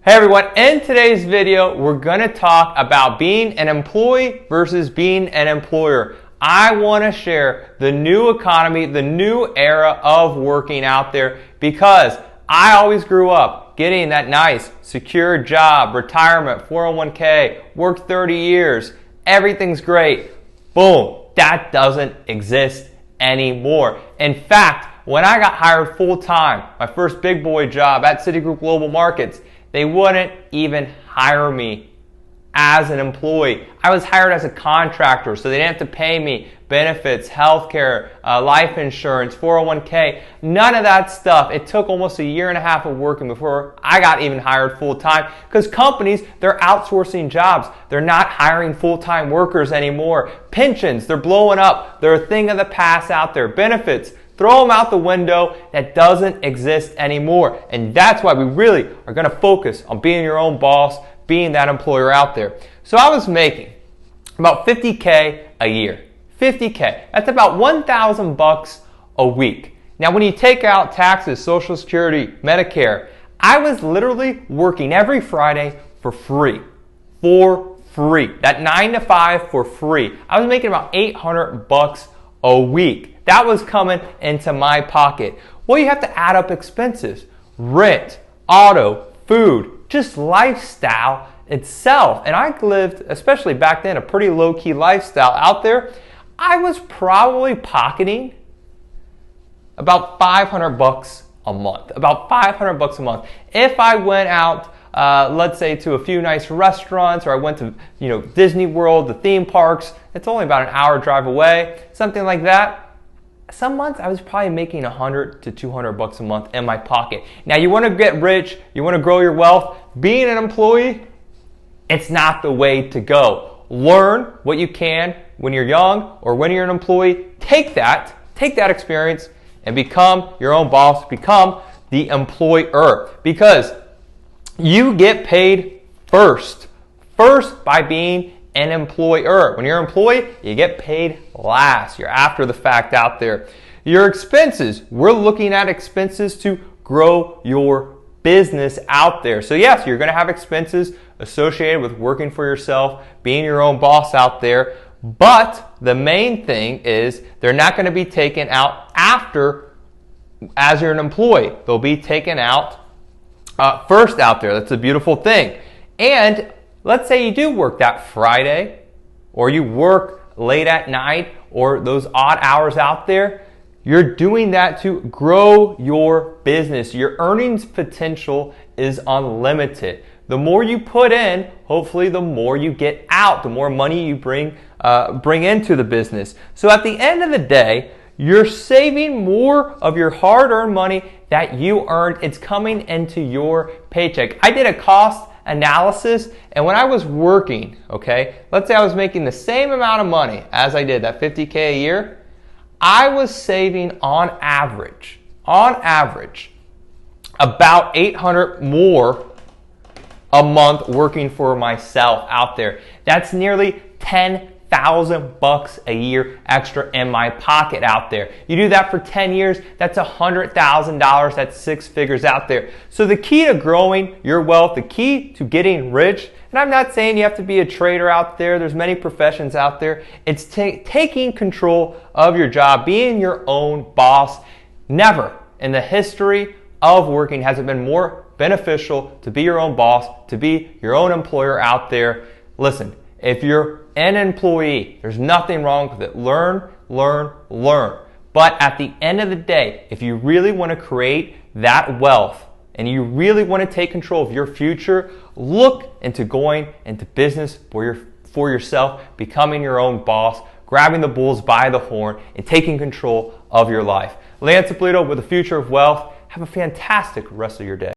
Hey everyone, in today's video, we're going to talk about being an employee versus being an employer. I want to share the new economy, the new era of working out there, because I always grew up getting that nice, secure job, retirement, 401k, worked 30 years, everything's great. Boom, that doesn't exist anymore. In fact, when I got hired full-time, my first big boy job at Citigroup Global Markets, they wouldn't even hire me as an employee. I was hired as a contractor, so they didn't have to pay me benefits, healthcare, life insurance, 401k, none of that stuff. It took almost a year and a half of working before I got even hired full-time, because companies, they're outsourcing jobs. They're not hiring full-time workers anymore. Pensions, they're blowing up. They're a thing of the past out there. Benefits, throw them out the window. That doesn't exist anymore. And that's why we really are going to focus on being your own boss, being that employer out there. So I was making about $50K a year. $50K. That's about $1,000 a week. Now, when you take out taxes, Social Security, Medicare, I was literally working every Friday for free. For free. That 9 to 5 for free. I was making about $800 a week. That was coming into my pocket. Well, you have to add up expenses. Rent, auto, food, just lifestyle itself. And I lived, especially back then, a pretty low-key lifestyle out there. I was probably pocketing about $500 a month. About $500 a month. If I went out, let's say, to a few nice restaurants, or I went to, Disney World, the theme parks, it's only about an hour drive away, something like that. Some months I was probably making $100 to $200 a month in my pocket. Now, you want to get rich, you want to grow your wealth. Being an employee, it's not the way to go. Learn what you can when you're young or when you're an employee. Take that experience and become your own boss, become the employer, because you get paid first by being an employer. When you're an employee, you get paid last. You're after the fact out there. Your expenses, we're looking at expenses to grow your business out there. So yes, you're going to have expenses associated with working for yourself, being your own boss out there, but the main thing is they're not going to be taken out after as you're an employee. They'll be taken out first out there. That's a beautiful thing. And let's say you do work that Friday, or you work late at night, or those odd hours out there. You're doing that to grow your business. Your earnings potential is unlimited. The more you put in, hopefully the more you get out, the more money you bring into the business. So at the end of the day, you're saving more of your hard-earned money that you earned. It's coming into your paycheck. I did a cost analysis, and when I was working, let's say I was making the same amount of money as I did, that $50K a year, I was saving on average, about $800 more a month working for myself out there. That's nearly $10,000 a year extra in my pocket out there. You do that for 10 years, that's $100,000, that's 6 figures out there. So the key to growing your wealth, the key to getting rich, and I'm not saying you have to be a trader out there, there's many professions out there, it's taking control of your job, being your own boss. Never in the history of working has it been more beneficial to be your own boss, to be your own employer out there. Listen, if you're an employee, there's nothing wrong with it. Learn. But at the end of the day, if you really want to create that wealth and you really want to take control of your future, look into going into business for yourself, becoming your own boss, grabbing the bulls by the horn, and taking control of your life. Lance Ippolito with the Future of Wealth. Have a fantastic rest of your day.